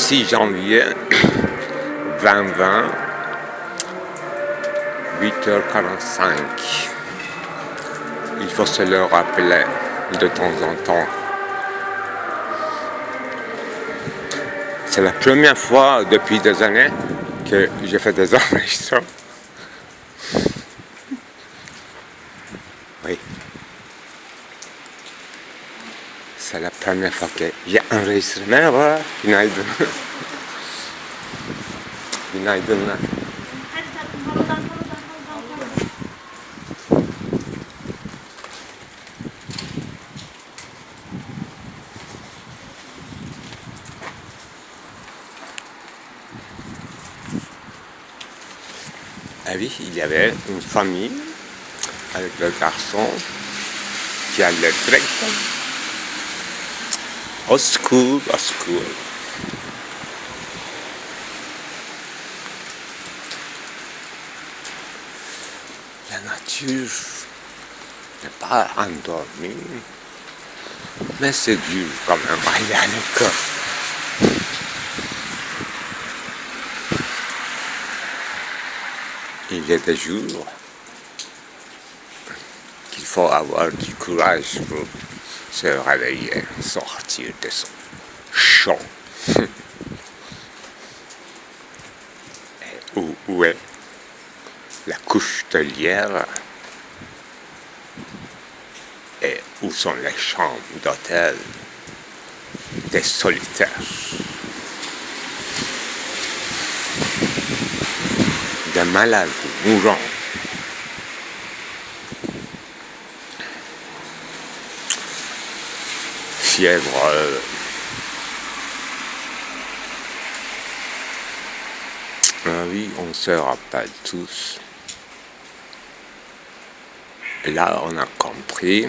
6 janvier 2020, 8h45. Il faut se le rappeler de temps en temps. C'est la première fois depuis des années que j'ai fait des enregistrements. Oui. C'est la première fois que j'ai enregistré. Merhaba, günaydın. Günaydınlar. Ah oui, il y avait une famille avec le garçon qui allait direct au school. La nature n'est pas endormie, mais c'est dur quand même à aller à l'école. Il y a des jours qu'il faut avoir du courage pour se réveiller, sortir de son champ. Où est la couche de lierre et où sont les chambres d'hôtel des solitaires, des malades mourants. Fièvre, oui, on se rappelle tous. Et là, on a compris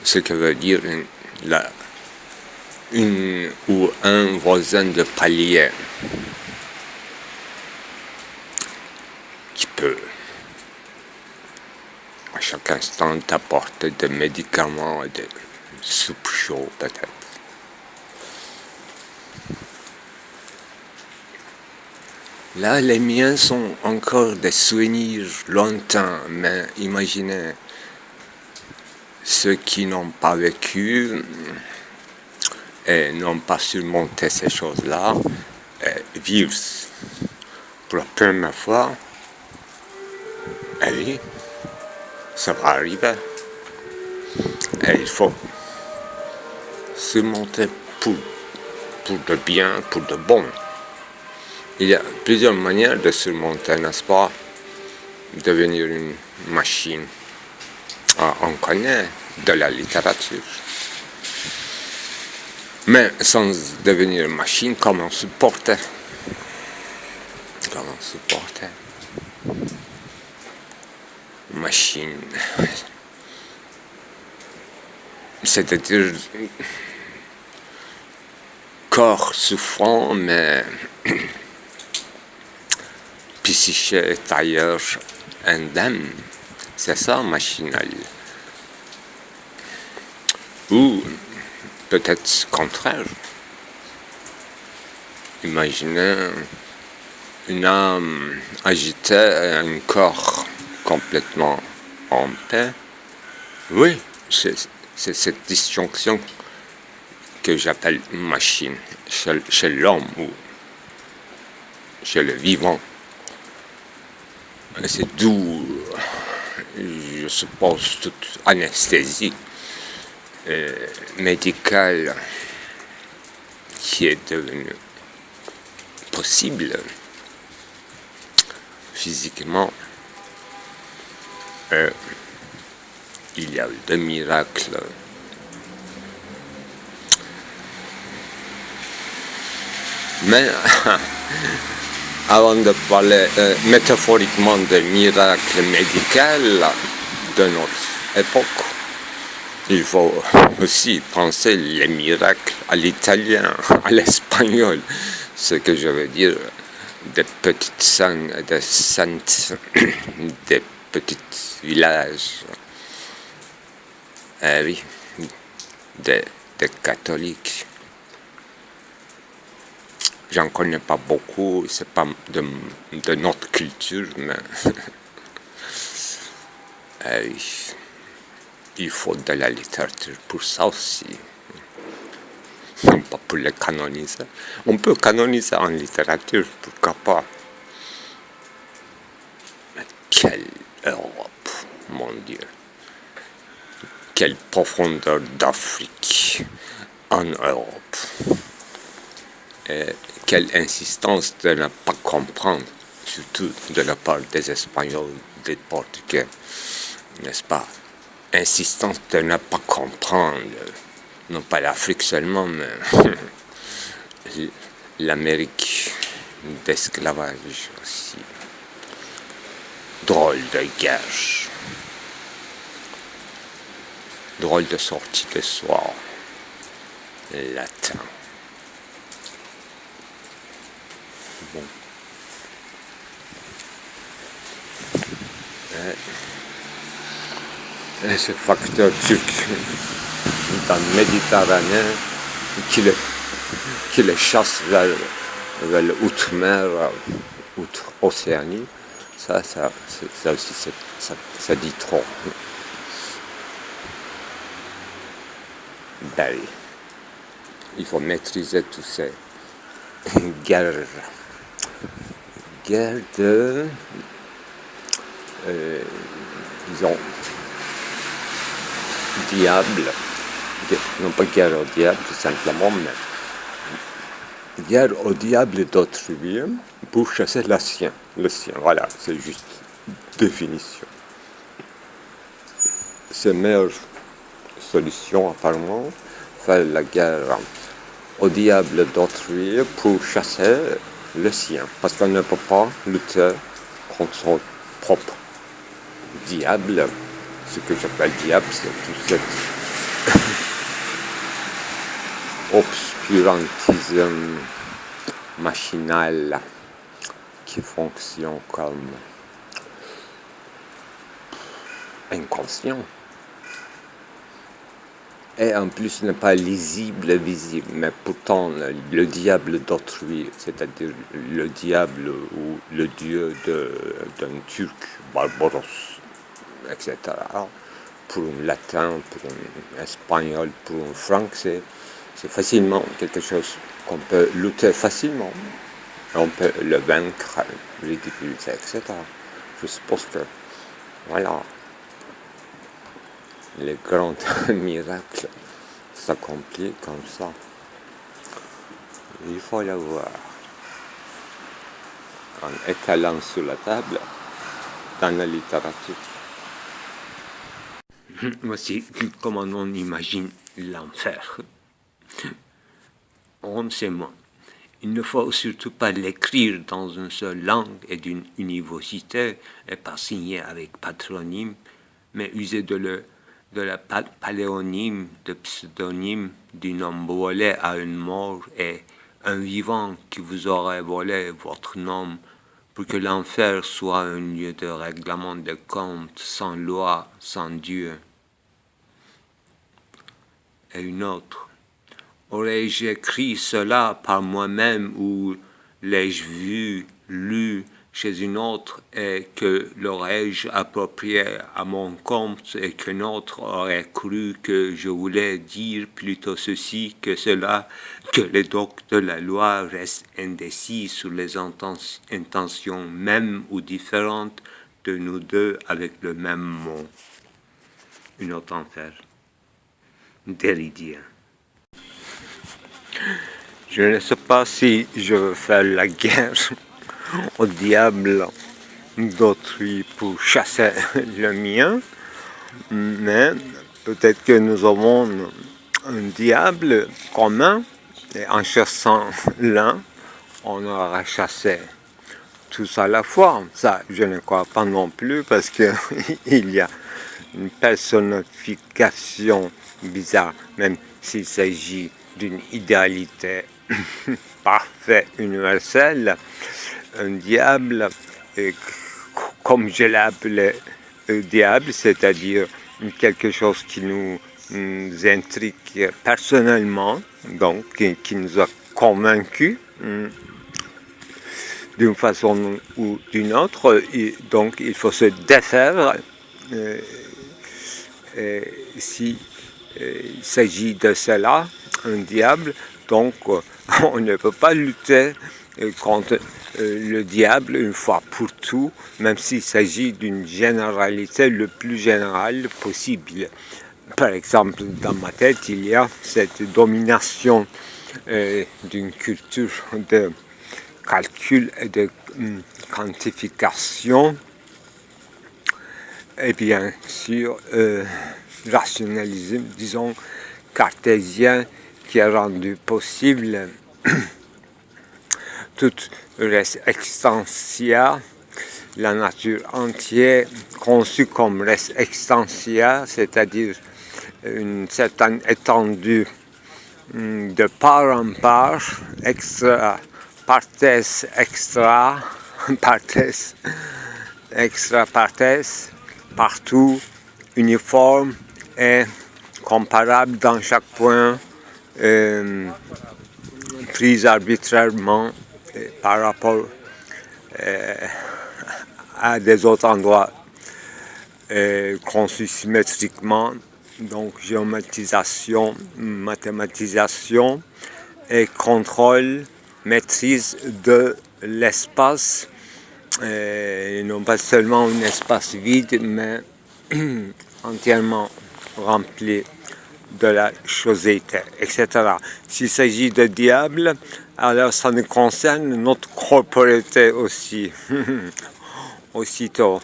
ce que veut dire une ou un voisin de palier qui peut à chaque instant t'apporter des médicaments et des soupes chaudes peut-être. Là, les miens sont encore des souvenirs lointains, mais imaginez ceux qui n'ont pas vécu et n'ont pas surmonté ces choses-là, vivent pour la première fois. Et oui, ça va arriver. Et il faut surmonter pour de bien, pour de bon. Il y a plusieurs manières de surmonter, n'est-ce pas? Devenir une machine. On connaît de la littérature. Mais sans devenir une machine, comment supporter? Comment supporter? Machine. C'est-à-dire corps souffrant, mais psyché est ailleurs indemne. C'est ça, machinal. Ou peut-être le contraire. Imaginez une âme agitée et un corps complètement en paix. Oui, c'est cette disjonction que j'appelle machine chez l'homme ou chez le vivant. Et c'est d'où, je suppose, toute anesthésie médicale qui est devenue possible physiquement. Il y a eu des miracles. Mais avant de parler métaphoriquement des miracles médicaux de notre époque, il faut aussi penser les miracles à l'italien, à l'espagnol, ce que je veux dire des petites saintes, des saintes, des petits villages, oui, des catholiques. J'en connais pas beaucoup, c'est pas de notre culture, mais il faut de la littérature pour ça aussi. Non pas pour le canoniser. On peut canoniser en littérature, pourquoi pas. Mais quelle Europe, mon Dieu. Quelle profondeur d'Afrique en Europe. Et quelle insistance de ne pas comprendre, surtout de la part des Espagnols, des Portugais, n'est-ce pas? Insistance de ne pas comprendre, non pas l'Afrique seulement, mais l'Amérique d'esclavage aussi. Drôle de guerre, drôle de sortie de soir, latin. Bon. Et ce facteur turc dans la Méditerranée qui le chasse vers l'outre-mer, outre-Océanie, ça aussi, ça dit trop. Ben, il faut maîtriser tous ces guerres de, disons, diable, non pas guerre au diable tout simplement, mais guerre au diable d'autrui pour chasser le sien, voilà, c'est juste définition. C'est la meilleure solution apparemment, faire la guerre au diable d'autrui pour chasser le sien, parce qu'on ne peut pas lutter contre son propre diable. Ce que j'appelle diable, c'est tout cet obscurantisme machinal qui fonctionne comme inconscient. Et en plus n'est pas lisible, visible, mais pourtant le diable d'autrui, c'est-à-dire le diable ou le dieu d'un Turc, Barbaros, etc., pour un latin, pour un espagnol, pour un franc, c'est facilement quelque chose qu'on peut lutter facilement. On peut le vaincre, ridiculiser, etc. Je suppose que, voilà, les grands miracles s'accomplissent comme ça. Il faut le voir en étalant sur la table dans la littérature. Voici comment on imagine l'enfer. On sait moins. Il ne faut surtout pas l'écrire dans une seule langue et d'une univocité, et pas signer avec patronyme, mais user de la paléonyme, de pseudonyme d'un homme volé à un mort et un vivant qui vous aurait volé votre nom, pour que l'enfer soit un lieu de règlement de comptes, sans loi, sans Dieu. Et une autre. Aurais-je écrit cela par moi-même ou l'ai-je vu, lu chez une autre et que l'aurais-je approprié à mon compte et qu'un autre aurait cru que je voulais dire plutôt ceci que cela, que les doctes de la loi restent indécis sur les intentions mêmes ou différentes de nous deux avec le même mot. Une autre enfer. Déridien. Je ne sais pas si je veux faire la guerre au diable d'autrui pour chasser le mien, mais peut-être que nous avons un diable commun et en chassant l'un, on aura chassé tous à la fois. Ça, je ne crois pas non plus parce qu'il y a une personnification bizarre, même s'il s'agit d'une idéalité parfaite, universelle, un diable, comme je l'ai appelé diable, c'est-à-dire quelque chose qui nous intrigue personnellement, donc qui nous a convaincus, d'une façon ou d'une autre. Donc il faut se défaire s'il s'agit de cela, un diable. Donc on ne peut pas lutter contre le diable une fois pour tout, même s'il s'agit d'une généralité le plus générale possible. Par exemple, dans ma tête, il y a cette domination d'une culture de calcul et de quantification, et bien sûr rationalisme, disons, cartésien, qui a rendu possible toute res extensia, la nature entière conçue comme res extensia, c'est-à-dire une certaine étendue de part en part, extra partes, extra partes, extra partes, partout, uniforme et comparable dans chaque point, prise arbitrairement par rapport à des autres endroits conçus symétriquement. Donc géométrisation, mathématisation et contrôle, maîtrise de l'espace, non pas seulement un espace vide, mais entièrement rempli de la chosité, etc. S'il s'agit de diable, alors ça nous concerne notre corporité aussi, aussitôt,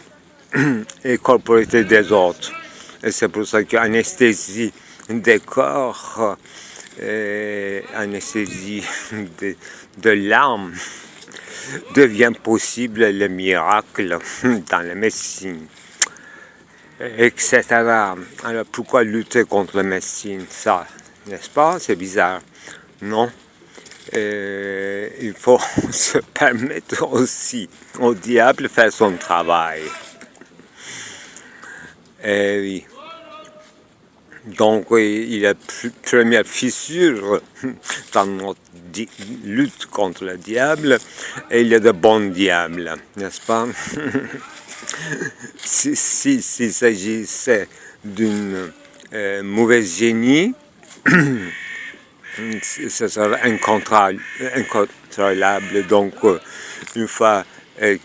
et corporité des autres. Et c'est pour ça qu'anesthésie des corps, anesthésie de l'âme, devient possible le miracle dans la médecine, etc. Alors pourquoi lutter contre la médecine? Ça, n'est-ce pas? C'est bizarre. Non. Il faut se permettre aussi au diable de faire son travail. Et oui. Donc il y a première fissure dans notre lutte contre le diable, et il y a de bons diables, n'est-ce pas? S'il s'agissait d'une mauvaise génie, ce serait incontrôlable. Donc une fois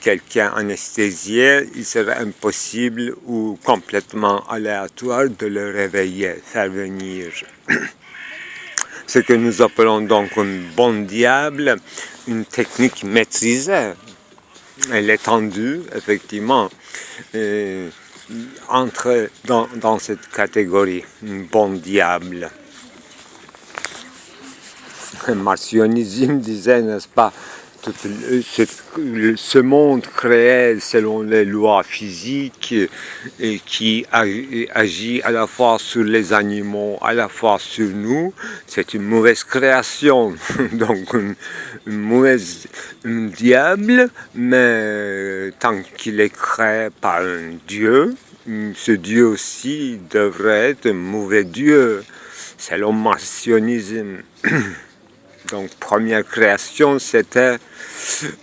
quelqu'un anesthésié, il serait impossible ou complètement aléatoire de le réveiller, faire venir. Ce que nous appelons donc un bon diable, une technique maîtrisée. Elle est tendue, effectivement, entre dans cette catégorie, un bon diable. Le martionnisme disait, n'est-ce pas, ce monde créé selon les lois physiques et qui agit à la fois sur les animaux, à la fois sur nous, c'est une mauvaise création. Donc un diable, mais tant qu'il est créé par un dieu, ce dieu aussi devrait être un mauvais dieu. C'est le martionnisme. Donc, première création, c'était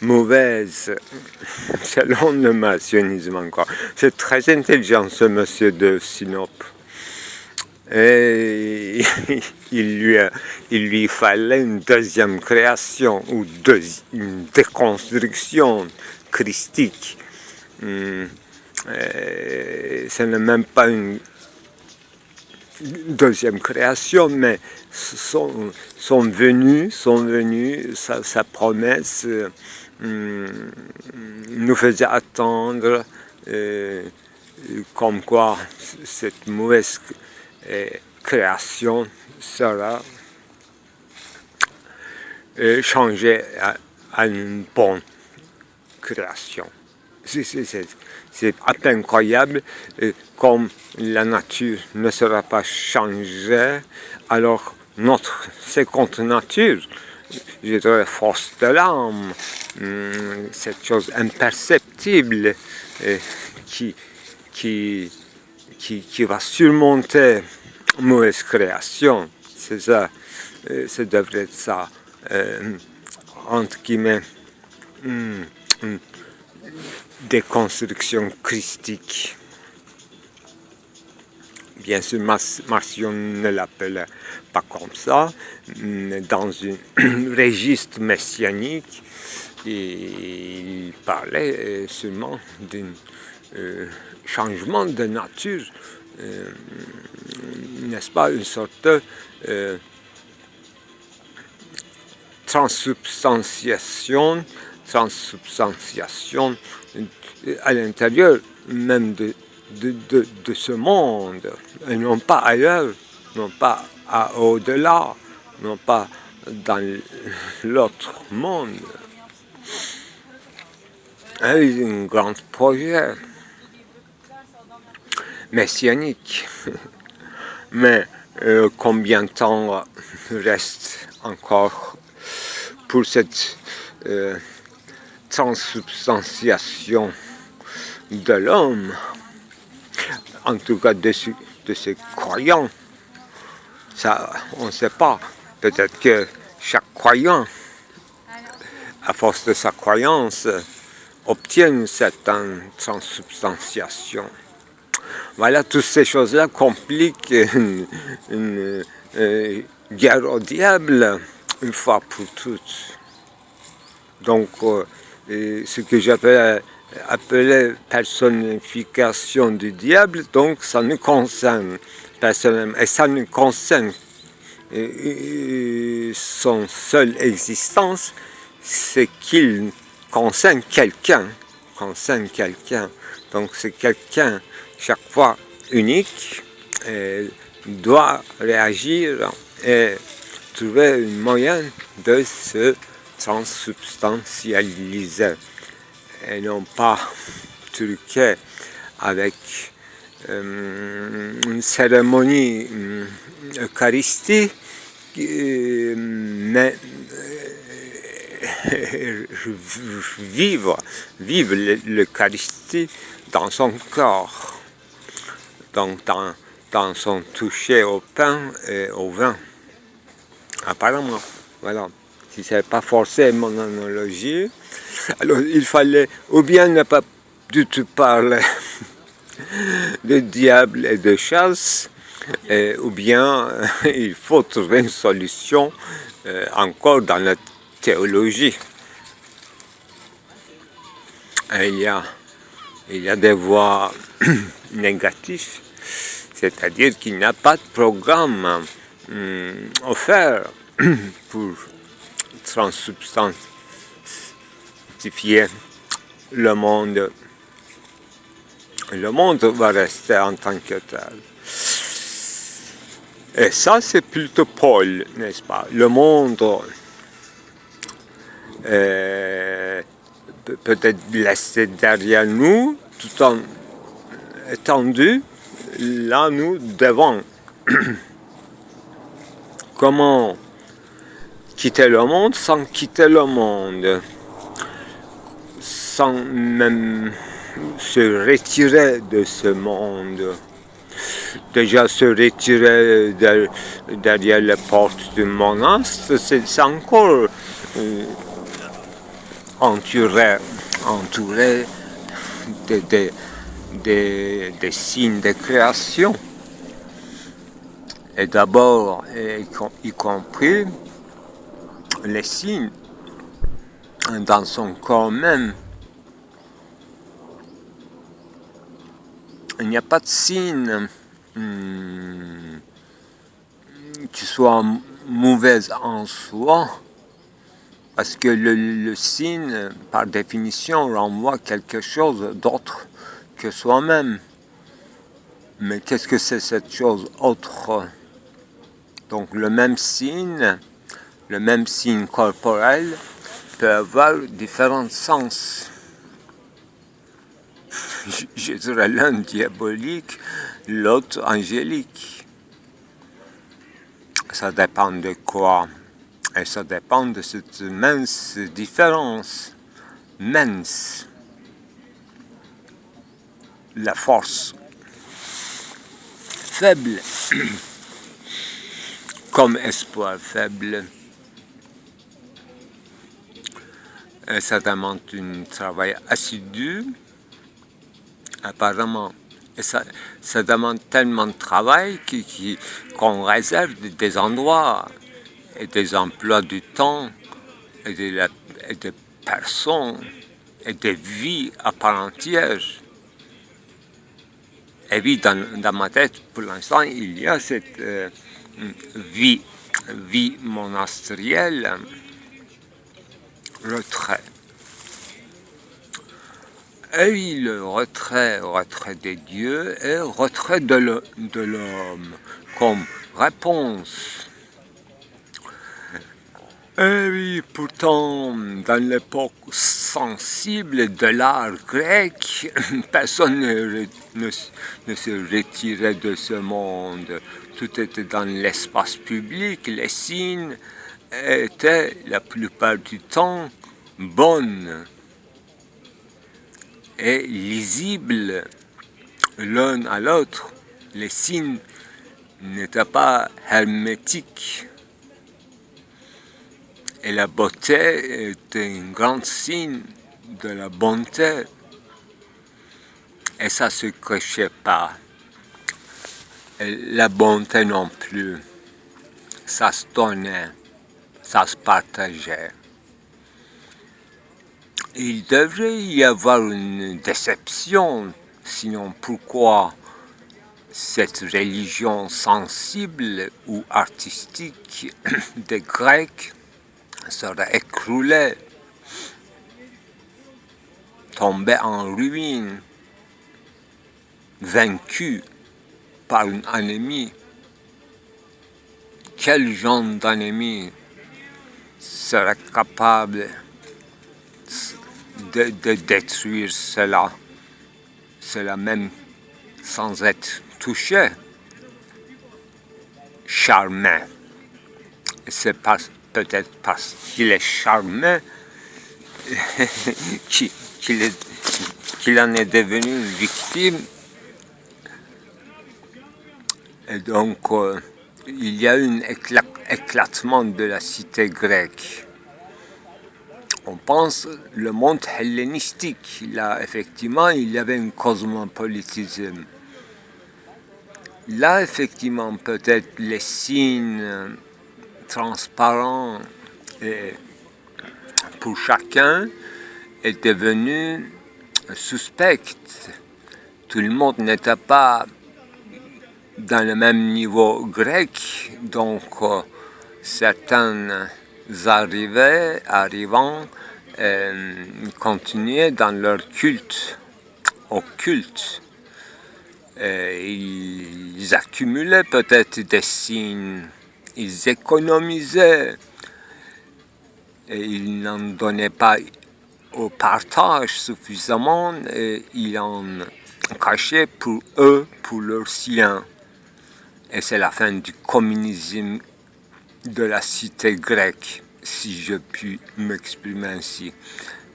mauvaise, selon le martionnisme encore. C'est très intelligent, ce monsieur de Sinope. Et il lui fallait une deuxième création, ou une déconstruction christique. Ce n'est même pas une deuxième création, mais sont venus, sa promesse nous faisait attendre comme quoi cette mauvaise création sera changée à une bonne création. C'est à peine incroyable, comme la nature ne sera pas changée, alors c'est contre nature, je dirais force de l'âme, cette chose imperceptible qui va surmonter une mauvaise création. C'est ça, ça devrait être ça. entre guillemets, déconstruction christique. Bien sûr, Marcion ne l'appelait pas comme ça, mais dans un registre messianique, il parlait seulement d'un changement de nature, n'est-ce pas, une sorte de transubstantiation à l'intérieur même de ce monde, et non pas ailleurs, non pas au-delà, non pas dans l'autre monde. C'est un grand projet messianique. Mais combien de temps reste encore pour cette transubstantiation de l'homme, en tout cas de ses croyants? Ça, on ne sait pas. Peut-être que chaque croyant, à force de sa croyance, obtient une certaine transubstantiation. Voilà, toutes ces choses-là compliquent une guerre au diable une fois pour toutes. Donc, ce que j'appelle personnification du diable, donc ça nous concerne personnellement, et ça nous concerne son seule existence, c'est qu'il concerne quelqu'un. Donc c'est quelqu'un chaque fois unique, doit réagir et trouver un moyen de se transsubstantialiser et non pas truquer avec une cérémonie eucharistique, mais vivre l'Eucharistie dans son corps, donc dans son toucher au pain et au vin. Apparemment, voilà. Si ce n'est pas forcé mon analogie, alors il fallait ou bien ne pas du tout parler de diable et de chasse, ou bien il faut trouver une solution encore dans la théologie. Et il y a des voies négatives, c'est-à-dire qu'il n'y a pas de programme offert pour transsubstantifier le monde. Le monde va rester en tant que tel. Et ça, c'est plutôt Paul, n'est-ce pas? Le monde peut-être laissé derrière nous, tout en étendu. Là, nous devons comment quitter le monde sans quitter le monde, sans même se retirer de ce monde. Déjà se retirer derrière les portes du monastre, c'est encore entouré des signes de création. Et d'abord, y compris les signes dans son corps même. Il n'y a pas de signe qui soit mauvais en soi, parce que le signe, par définition, renvoie quelque chose d'autre que soi-même. Mais qu'est-ce que c'est cette chose autre? Donc le même signe corporel peut avoir différents sens. Je dirais l'un diabolique, l'autre angélique. Ça dépend de quoi? Et ça dépend de cette mince différence. Mince. La force faible comme espoir faible. Ça demande un travail assidu, apparemment. Et ça demande tellement de travail qu'on réserve des endroits et des emplois du temps et des personnes et des vies à part entière. Et oui, dans ma tête, pour l'instant, il y a cette vie monastérielle, retrait. Et oui, le retrait des dieux et retrait de l'homme comme réponse. Et oui, pourtant, dans l'époque sensible de l'art grec, personne ne se retirait de ce monde. Tout était dans l'espace public. Les signes étaient la plupart du temps bonnes et lisibles l'un à l'autre. Les signes n'étaient pas hermétiques. Et la beauté est un grand signe de la bonté. Et ça ne se cachait pas. Et la bonté non plus. Ça se donnait, ça se partageait. Il devrait y avoir une déception, sinon pourquoi cette religion sensible ou artistique des Grecs serait écroulée, tombée en ruine, vaincue par un ennemi. Quel genre d'ennemi serait capable de détruire cela même sans être touché, charmé? C'est peut-être parce qu'il est charmé qu'il en est devenu une victime. Et donc, il y a un éclatement de la cité grecque. On pense le monde hellénistique. Là, effectivement, il y avait un cosmopolitisme. Là, effectivement, peut-être les signes transparents pour chacun est devenu suspect. Tout le monde n'était pas dans le même niveau grec, donc certains arrivants continuaient dans leur culte, occulte. Ils accumulaient peut-être des signes, ils économisaient et ils n'en donnaient pas au partage suffisamment et ils en cachaient pour eux, pour leurs siens. Et c'est la fin du communisme de la cité grecque, si je puis m'exprimer ainsi.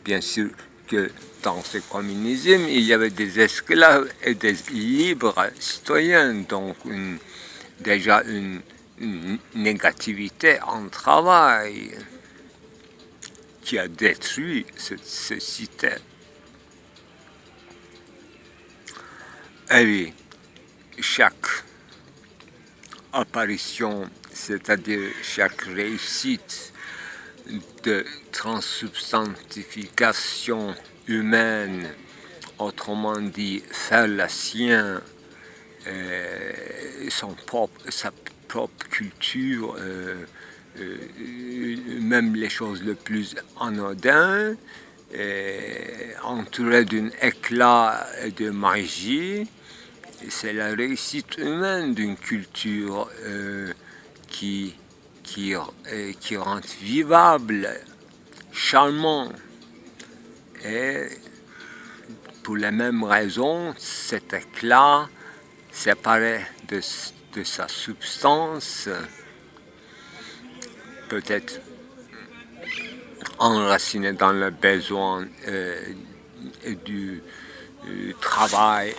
Bien sûr que dans ce communisme, il y avait des esclaves et des libres citoyens, donc déjà une négativité en travail qui a détruit cette cité. Et oui, chaque apparition, c'est-à-dire chaque réussite de transsubstantification humaine, autrement dit, faire la sienne, sa propre culture, même les choses les plus anodines, entourées d'un éclat de magie. C'est la réussite humaine d'une culture qui rend vivable, charmant. Et pour les mêmes raisons, cet éclat, séparé de sa substance, peut-être enraciné dans le besoin du travail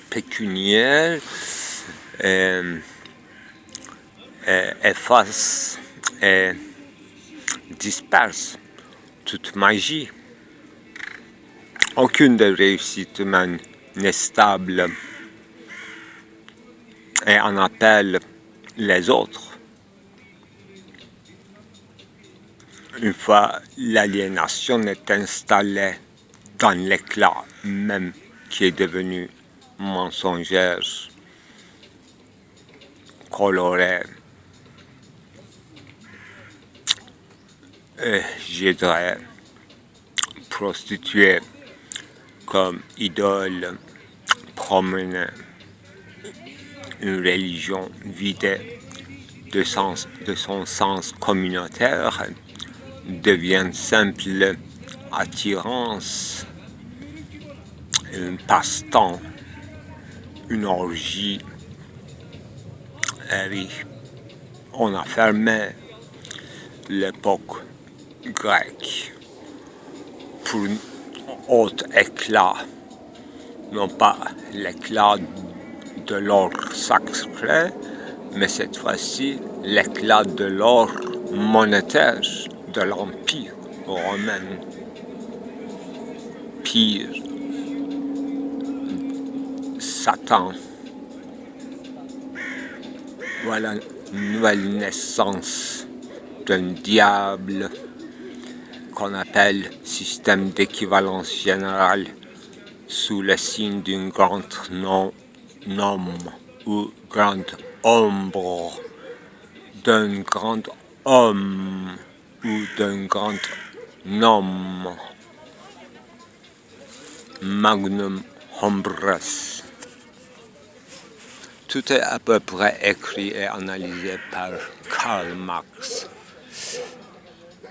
pécuniaire, efface et disperse toute magie. Aucune des réussites humaines n'est stable et en appelle les autres. Une fois l'aliénation est installée dans l'éclat même qui est devenu mensongère, coloré, et je dirais prostitué comme idole, promener une religion vidée de son sens communautaire devient simple attirance, un passe-temps, une orgie. Et oui, on a fermé l'époque grecque pour un autre éclat, non pas l'éclat de l'or sacré, mais cette fois-ci l'éclat de l'or monétaire de l'Empire romain. Pire, Satan. Voilà une nouvelle naissance d'un diable qu'on appelle système d'équivalence générale sous le signe d'un grand nom ou grande ombre, d'un grand homme ou d'un grand nom. Magnum Hombres. Tout est à peu près écrit et analysé par Karl Marx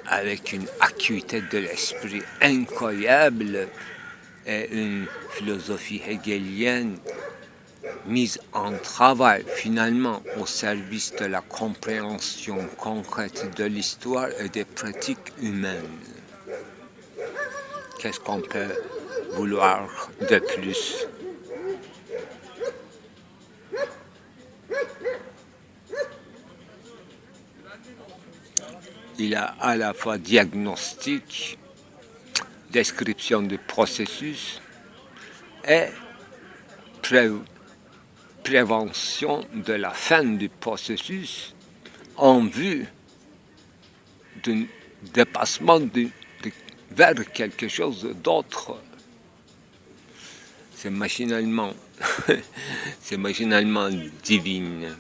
avec une acuité de l'esprit incroyable et une philosophie hegelienne mise en travail finalement au service de la compréhension concrète de l'histoire et des pratiques humaines. Qu'est-ce qu'on peut vouloir de plus? Il a à la fois diagnostic, description du processus et prévention de la fin du processus en vue d'un dépassement vers quelque chose d'autre. C'est machinalement divin.